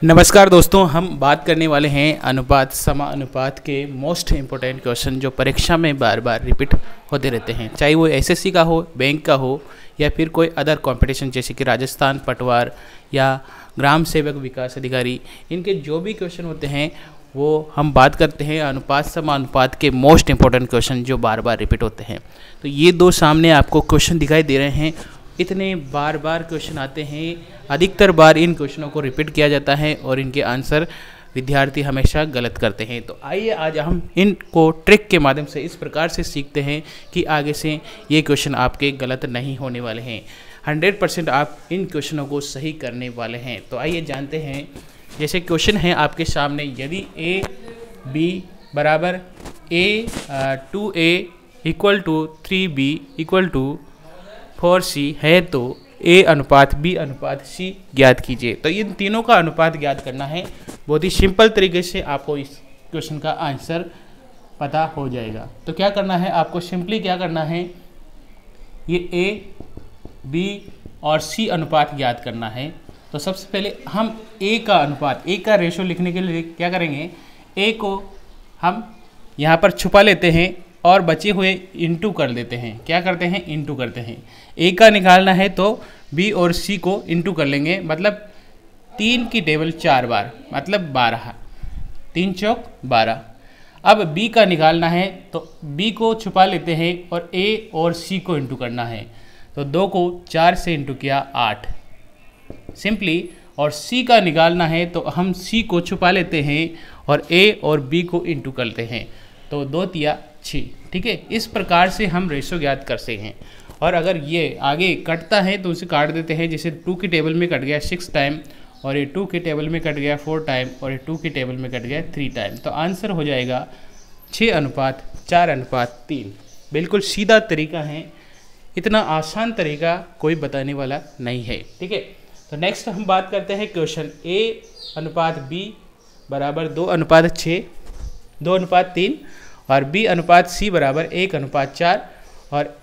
नमस्कार दोस्तों, हम बात करने वाले हैं अनुपात समानुपात के मोस्ट इम्पोर्टेंट क्वेश्चन जो परीक्षा में बार बार रिपीट होते रहते हैं, चाहे वो एसएससी का हो, बैंक का हो या फिर कोई अदर कंपटीशन जैसे कि राजस्थान पटवार या ग्राम सेवक विकास अधिकारी। इनके जो भी क्वेश्चन होते हैं वो हम बात करते हैं अनुपात समानुपात के मोस्ट इम्पोर्टेंट क्वेश्चन जो बार बार रिपीट होते हैं। तो ये दो सामने आपको क्वेश्चन दिखाई दे रहे हैं। इतने बार बार क्वेश्चन आते हैं, अधिकतर बार इन क्वेश्चनों को रिपीट किया जाता है और इनके आंसर विद्यार्थी हमेशा गलत करते हैं। तो आइए आज हम इनको ट्रिक के माध्यम से इस प्रकार से सीखते हैं कि आगे से ये क्वेश्चन आपके गलत नहीं होने वाले हैं। 100% आप इन क्वेश्चनों को सही करने वाले हैं। तो आइए जानते हैं। जैसे क्वेश्चन है आपके सामने, यदि ए बी बराबर A2A equal to 3B equal to 4C है तो A अनुपात B अनुपात C ज्ञात कीजिए। तो इन तीनों का अनुपात ज्ञात करना है। बहुत ही सिंपल तरीके से आपको इस क्वेश्चन का आंसर पता हो जाएगा। तो क्या करना है, आपको सिंपली क्या करना है, ये A B और C अनुपात ज्ञात करना है। तो सबसे पहले हम A का अनुपात, A का रेशो लिखने के लिए क्या करेंगे, A को हम यहाँ पर छुपा लेते हैं और बचे हुए इंटू कर देते हैं। क्या करते हैं, इंटू करते हैं। ए का निकालना है तो बी और सी को इंटू कर लेंगे, मतलब 3 की टेबल 4 बार, मतलब 12, 3 चौक 12। अब बी का निकालना है तो बी को छुपा लेते हैं और ए और सी को इंटू करना है। तो 2 को 4 से इंटू किया 8 सिंपली। और सी का निकालना है तो हम सी को छुपा लेते हैं और ए और बी को इंटू करते हैं। तो 2 तिया 6, ठीक है। इस प्रकार से हम रेशो ज्ञात करते हैं। और अगर ये आगे कटता है तो उसे काट देते हैं। जैसे 2 की टेबल में कट गया 6 टाइम, और ये 2 की टेबल में कट गया 4 टाइम, और ये 2 की टेबल में कट गया 3 टाइम। तो आंसर हो जाएगा 6 अनुपात 4 अनुपात 3। बिल्कुल सीधा तरीका है, इतना आसान तरीका कोई बताने वाला नहीं है, ठीक है। तो नेक्स्ट हम बात करते हैं क्वेश्चन A अनुपात B बराबर 2 अनुपात 6, 2 अनुपात 3 और B अनुपात C बराबर 1 अनुपात 4 और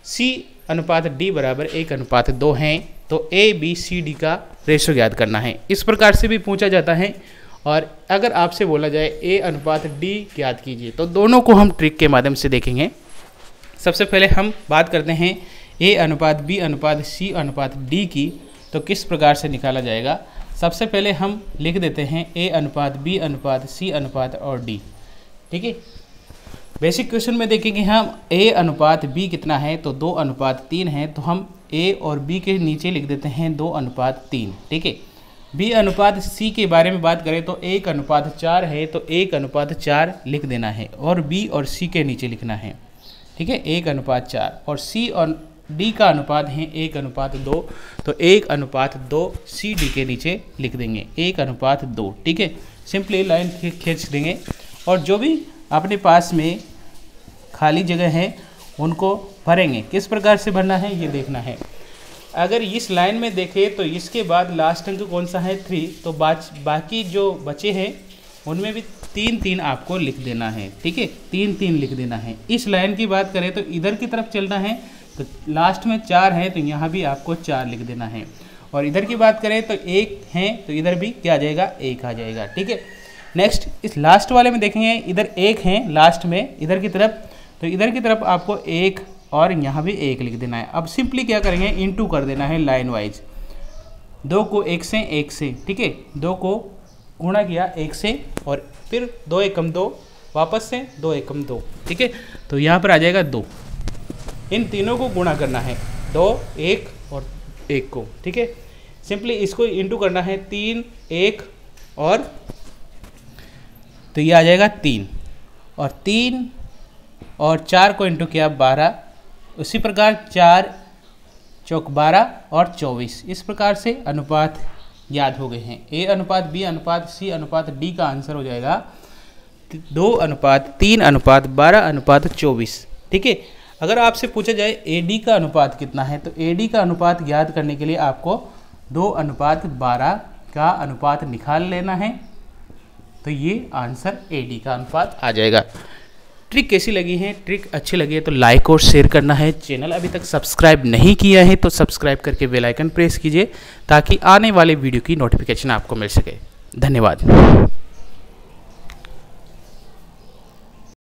C अनुपात D बराबर 1 अनुपात 2 हैं। तो A B C D का रेशो ज्ञात करना है। इस प्रकार से भी पूछा जाता है। और अगर आपसे बोला जाए A अनुपात D ज्ञात कीजिए, तो दोनों को हम ट्रिक के माध्यम से देखेंगे। सबसे पहले हम बात करते हैं A अनुपात B अनुपात C अनुपात D की। तो किस प्रकार से निकाला जाएगा, सबसे पहले हम लिख देते हैं A अनुपात B अनुपात C अनुपात और D, ठीक है। बेसिक क्वेश्चन में देखेंगे हम A अनुपात B कितना है, तो 2 अनुपात 3 है। तो हम A और B के नीचे लिख देते हैं 2 अनुपात 3, ठीक है। B अनुपात C के बारे में बात करें तो 1 अनुपात 4 है, तो 1 अनुपात 4 लिख देना है और B और C के नीचे लिखना है, ठीक है, 1 अनुपात 4। और C और D का अनुपात है 1 अनुपात 2, तो 1 अनुपात 2 C D के नीचे लिख देंगे 1 अनुपात 2, ठीक है। सिंपली लाइन खींच देंगे और जो भी अपने पास में खाली जगह है उनको भरेंगे। किस प्रकार से भरना है ये देखना है। अगर इस लाइन में देखें तो इसके बाद लास्ट अंक कौन सा है, 3, तो बाकी जो बचे हैं उनमें भी 3-3 आपको लिख देना है, ठीक है, 3-3 लिख देना है। इस लाइन की बात करें तो इधर की तरफ चलना है, तो लास्ट में 4 है तो यहाँ भी आपको 4 लिख देना है। और इधर की बात करें तो 1 है तो इधर भी क्या आ जाएगा, 1 आ जाएगा, ठीक है। नेक्स्ट इस लास्ट वाले में देखेंगे, इधर 1 है लास्ट में इधर की तरफ, तो इधर की तरफ आपको 1 और यहाँ भी 1 लिख देना है। अब सिंपली क्या करेंगे, इंटू कर देना है लाइन वाइज। 2 को 1 से, ठीक है, 2 को गुणा किया 1 से और फिर 2 एकम 2 वापस से 2 एकम 2, ठीक है। तो यहाँ पर आ जाएगा 2। इन तीनों को गुणा करना है, 2 1 और 1 को, ठीक है। सिंपली इसको इंटू करना है 3 1 और, तो ये आ जाएगा 3 और 3 और 4 को इंटू किया 12। उसी प्रकार 4 चौक 12 और 24। इस प्रकार से अनुपात याद हो गए हैं। A अनुपात B अनुपात C अनुपात D का आंसर हो जाएगा 2 अनुपात 3 अनुपात 12 अनुपात 24, ठीक है। अगर आपसे पूछा जाए AD का अनुपात कितना है, तो AD का अनुपात ज्ञात करने के लिए आपको 2 अनुपात 12 का अनुपात निकाल लेना है। तो ये आंसर AD का अनुपात आ जाएगा। ट्रिक कैसी लगी है, ट्रिक अच्छी लगी है तो लाइक और शेयर करना है। चैनल अभी तक सब्सक्राइब नहीं किया है तो सब्सक्राइब करके बेल आइकन प्रेस कीजिए ताकि आने वाले वीडियो की नोटिफिकेशन आपको मिल सके। धन्यवाद।